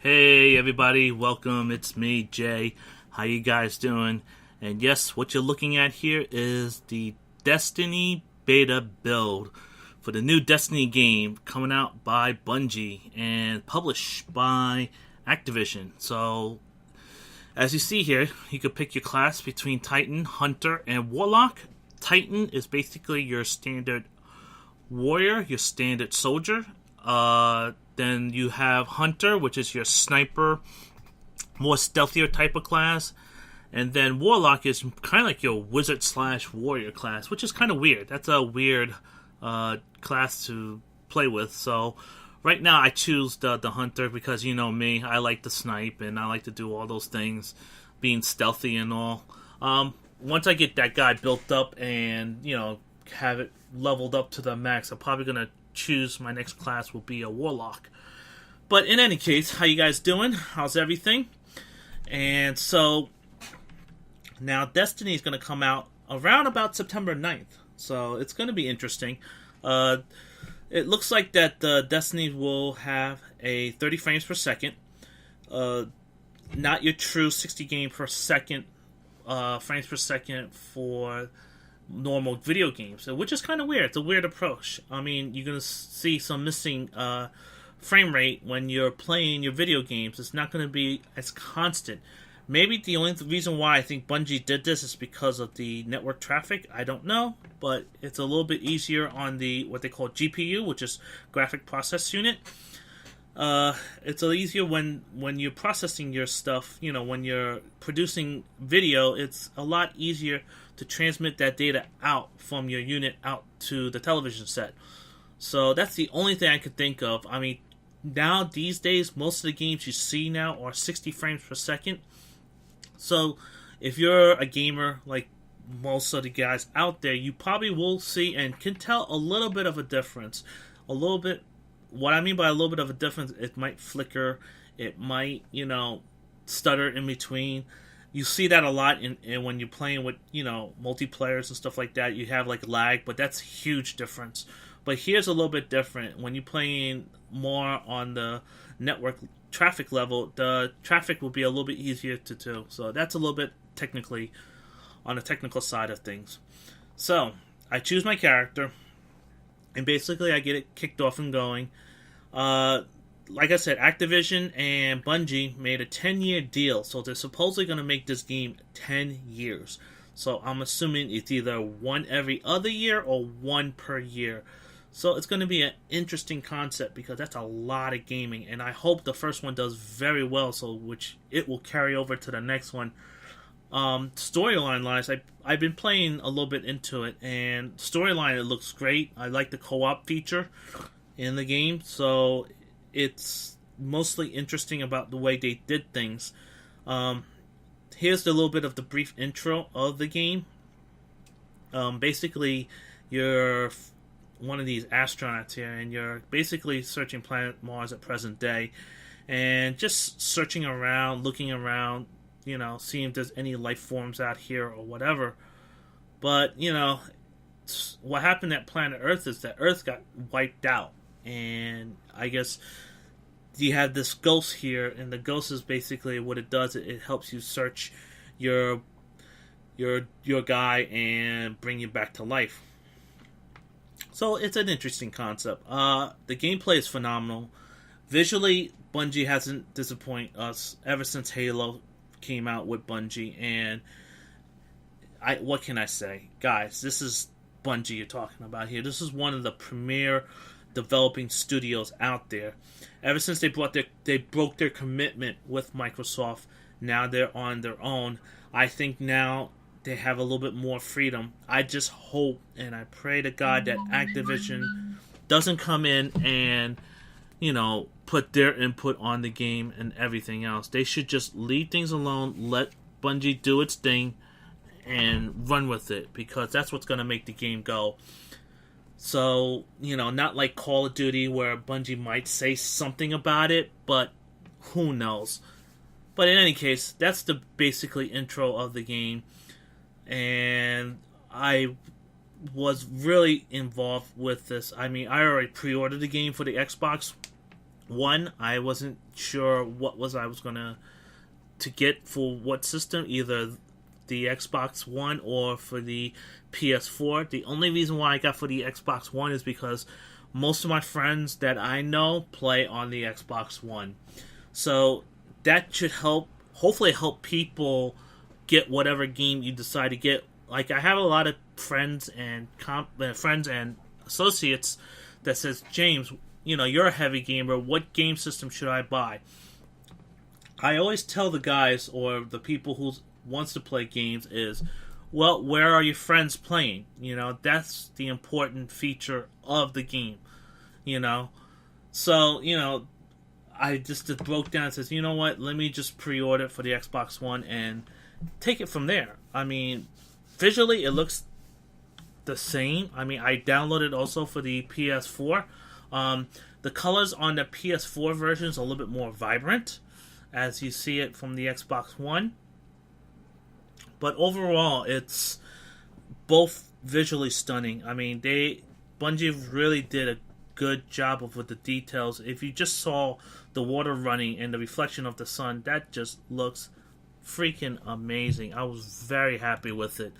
Hey everybody, welcome. It's me, Jay. How you guys doing? And yes, what you're looking at here is the Destiny beta build for the new Destiny game coming out by Bungie and published by Activision. So, as you see here, you can pick your class between Titan, Hunter, and Warlock. Titan is basically your standard warrior, your standard soldier. Then you have Hunter, which is your sniper, more stealthier type of class. And then Warlock is kind of like your wizard slash warrior class, which is kind of weird. That's a weird class to play with. So right now I choose the Hunter because you know me. I like to snipe and I like to do all those things, being stealthy and all. Once I get that guy built up and, you know, have it leveled up to the max, I'm probably going to choose my next class will be a Warlock. But in any case, how you guys doing? How's everything? And so now Destiny is going to come out around about September 9th. So it's going to be interesting. It looks like that Destiny will have a 30 frames per second. Not your true 60 game per second frames per second for normal video games, which is kind of weird. It's a weird approach. I mean, you're going to see some missing frame rate when you're playing your video games. It's not going to be as constant. Maybe the only reason why I think Bungie did this is because of the network traffic. I don't know, but it's a little bit easier on the what they call GPU, which is graphic process unit. It's a little easier when you're processing your stuff. You know, when you're producing video, it's a lot easier to transmit that data out from your unit out to the television set. So that's the only thing I could think of. I mean, now these days, most of the games you see now are 60 frames per second. So if you're a gamer like most of the guys out there, you probably will see and can tell a little bit of a difference. A little bit. What I mean by a little bit of a difference, it might flicker, it might, you know, stutter in between. You see that a lot in when you're playing with, you know, multiplayers and stuff like that. You have like lag, but that's a huge difference. But here's a little bit different. When you're playing more on the network traffic level, the traffic will be a little bit easier to do. So that's a little bit technically on the technical side of things. So I choose my character, and basically I get it kicked off and going. Like I said, Activision and Bungie made a 10-year deal, so they're supposedly going to make this game 10 years. So I'm assuming it's either one every other year or one per year. So it's going to be an interesting concept because that's a lot of gaming, and I hope the first one does very well, so which it will carry over to the next one. Storyline-wise, I've been playing a little bit into it, and storyline, it looks great. I like the co-op feature in the game, so it's mostly interesting about the way they did things. Here's a little bit of the brief intro of the game. Basically, you're one of these astronauts here, and you're basically searching planet Mars at present day, and just searching around, looking around, you know, seeing if there's any life forms out here or whatever. But, you know, what happened at planet Earth is that Earth got wiped out, and I guess you have this ghost here, and the ghost is basically what it does. It helps you search your guy and bring you back to life. So it's an interesting concept. The gameplay is phenomenal. Visually, Bungie hasn't disappointed us ever since Halo came out with Bungie, and what can I say? Guys, this is Bungie you're talking about here. This is one of the premier developing studios out there. Ever since they broke their commitment with Microsoft, now they're on their own. I think now they have a little bit more freedom. I just hope and I pray to God that Activision doesn't come in and, you know, put their input on the game and everything else. They should just leave things alone, let Bungie do its thing, and run with it, because that's what's going to make the game go. So, you know, not like Call of Duty where Bungie might say something about it, but who knows. But in any case, that's the basically intro of the game. And I was really involved with this. I mean, I already pre-ordered the game for the Xbox One, I wasn't sure what was I was gonna to get for what system, either the Xbox One or for the PS4. The only reason why I got for the Xbox One is because most of my friends that I know play on the Xbox One. So that should hopefully help people get whatever game you decide to get. Like, I have a lot of friends and friends and associates that says, James, you're a heavy gamer. What game system should I buy? I always tell the guys or the people who wants to play games is, well, where are your friends playing? That's the important feature of the game. So I just broke down and says, you know what? Let me just pre-order for the Xbox One and take it from there. I mean, visually it looks the same. I mean, I downloaded also for the PS4. The colors on the PS4 version is a little bit more vibrant, as you see it from the Xbox One. But overall, it's both visually stunning. I mean, Bungie really did a good job with the details. If you just saw the water running and the reflection of the sun, that just looks freaking amazing. I was very happy with it.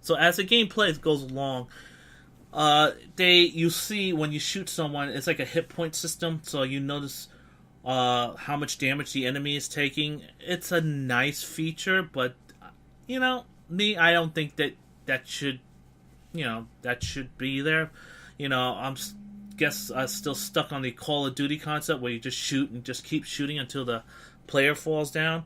So as the gameplay goes along, you see when you shoot someone, it's like a hit point system. So you notice how much damage the enemy is taking. It's a nice feature, but I don't think that should be there. I'm still stuck on the Call of Duty concept where you just shoot and just keep shooting until the player falls down.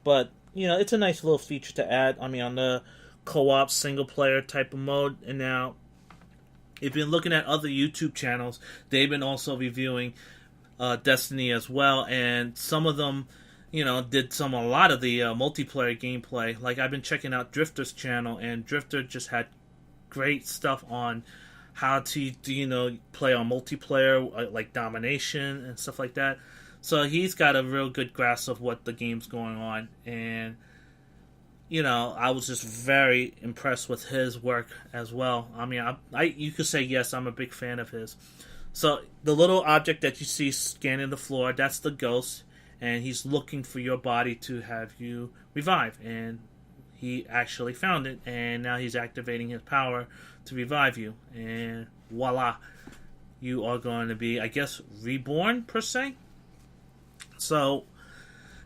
But it's a nice little feature to add. I mean, on the co-op single player type of mode. And now, if you've been looking at other YouTube channels, they've been also reviewing Destiny as well, and some of them did a lot of the multiplayer gameplay. Like, I've been checking out Drifter's channel, and Drifter just had great stuff on how to play on multiplayer, like domination and stuff like that. So he's got a real good grasp of what the game's going on, and I was just very impressed with his work as well. I mean, you could say yes, I'm a big fan of his. So the little object that you see scanning the floor, that's the ghost, and he's looking for your body to have you revive. And he actually found it, and now he's activating his power to revive you. And voila, you are going to be, I guess, reborn, per se. So,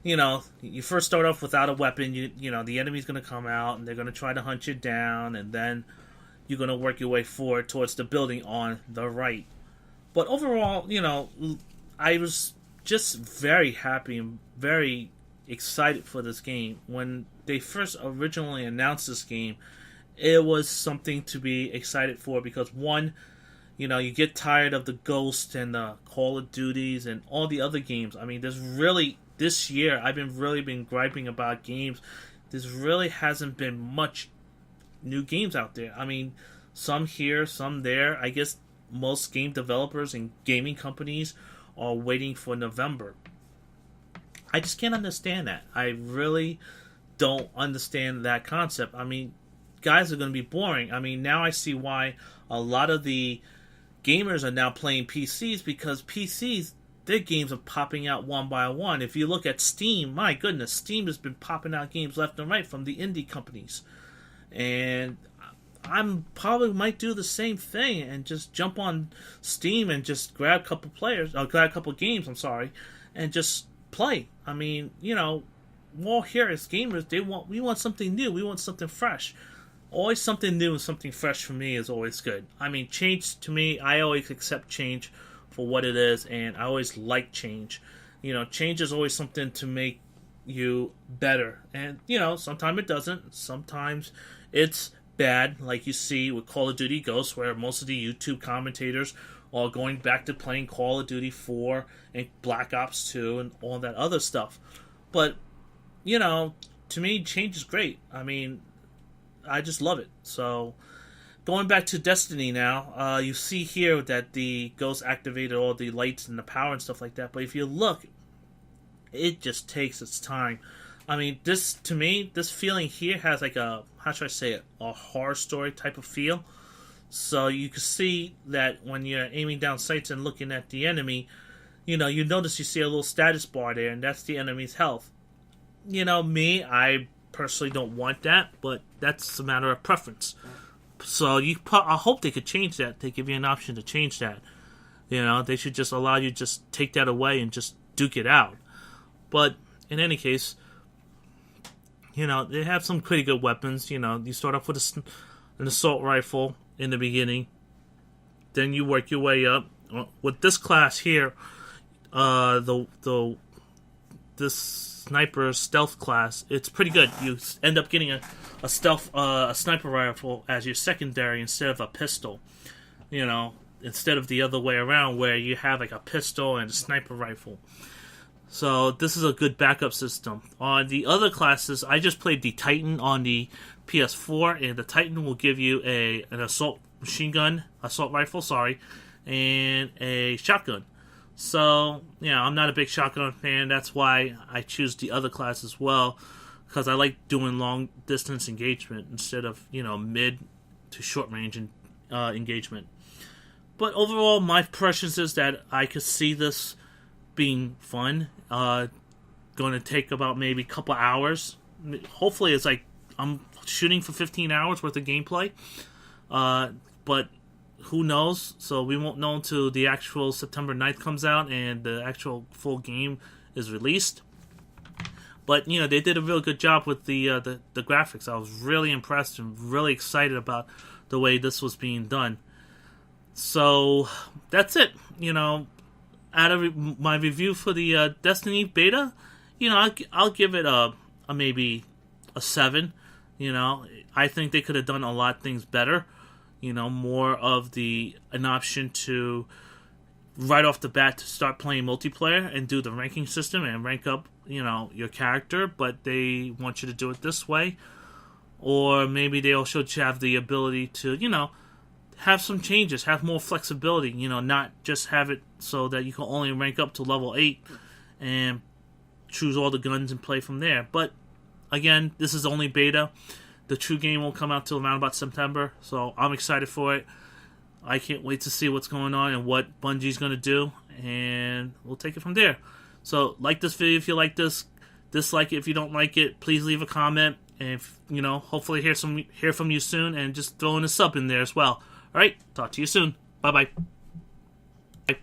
you first start off without a weapon. The enemy's going to come out, and they're going to try to hunt you down, and then you're going to work your way forward towards the building on the right. But overall, I was just very happy and very excited for this game. When they first originally announced this game, it was something to be excited for because, one, you get tired of the Ghost and the Call of Duties and all the other games. I mean, this year, I've been griping about games. There really hasn't been much new games out there. I mean, some here, some there. I guess most game developers and gaming companies are waiting for November. I just can't understand that. I really don't understand that concept. I mean, guys are going to be boring. I mean, now I see why a lot of the gamers are now playing PCs, because PCs, their games are popping out one by one. If you look at Steam, my goodness, Steam has been popping out games left and right from the indie companies. And I'm probably might do the same thing and just jump on Steam and just grab a couple games, and just play. I mean, all here as gamers, we want something new, we want something fresh. Always something new and something fresh for me is always good. I mean, change to me, I always accept change for what it is, and I always like change. Change is always something to make you better. And, sometimes it doesn't. Sometimes it's bad, like you see with Call of Duty Ghosts, where most of the YouTube commentators are going back to playing Call of Duty 4 and Black Ops 2 and all that other stuff. But, to me, change is great. I mean, I just love it. So, going back to Destiny now, you see here that the Ghost activated all the lights and the power and stuff like that. But if you look, it just takes its time. I mean, this feeling here has like a horror story type of feel. So you can see that when you're aiming down sights and looking at the enemy, you notice you see a little status bar there, and that's the enemy's health. Me, I personally don't want that, but that's a matter of preference. So I hope they could change that. They give you an option to change that. They should just allow you to just take that away and just duke it out. But in any case, they have some pretty good weapons. You start off with an assault rifle in the beginning. Then you work your way up. With this class here, this sniper stealth class, it's pretty good. You end up getting a sniper rifle as your secondary instead of a pistol. Instead of the other way around where you have like a pistol and a sniper rifle. So this is a good backup system. On the other classes, I just played the Titan on the PS4, and the Titan will give you an assault rifle, and a shotgun. So, I'm not a big shotgun fan. That's why I choose the other class as well, because I like doing long distance engagement instead of, mid to short range engagement. But overall, my impressions is that I could see this being fun. Going to take about maybe a couple hours. Hopefully, it's like I'm shooting for 15 hours worth of gameplay. But who knows? So we won't know until the actual September 9th comes out and the actual full game is released. But they did a real good job with the graphics. I was really impressed and really excited about the way this was being done. So that's it. Out of my review for the Destiny beta, I'll give it a maybe a 7. I think they could have done a lot of things better. More of an option to right off the bat to start playing multiplayer and do the ranking system and rank up, your character, but they want you to do it this way. Or maybe they also should have the ability to, have some changes, have more flexibility, not just have it so that you can only rank up to level 8 and choose all the guns and play from there. But again, this is only beta. The true game won't come out till around about September, so I'm excited for it. I can't wait to see what's going on and what Bungie's going to do, and we'll take it from there. So, like this video if you like this, dislike it if you don't like it. Please leave a comment, and hopefully hear from you soon, and just throw in a sub in there as well. All right, talk to you soon. Bye-bye. Bye.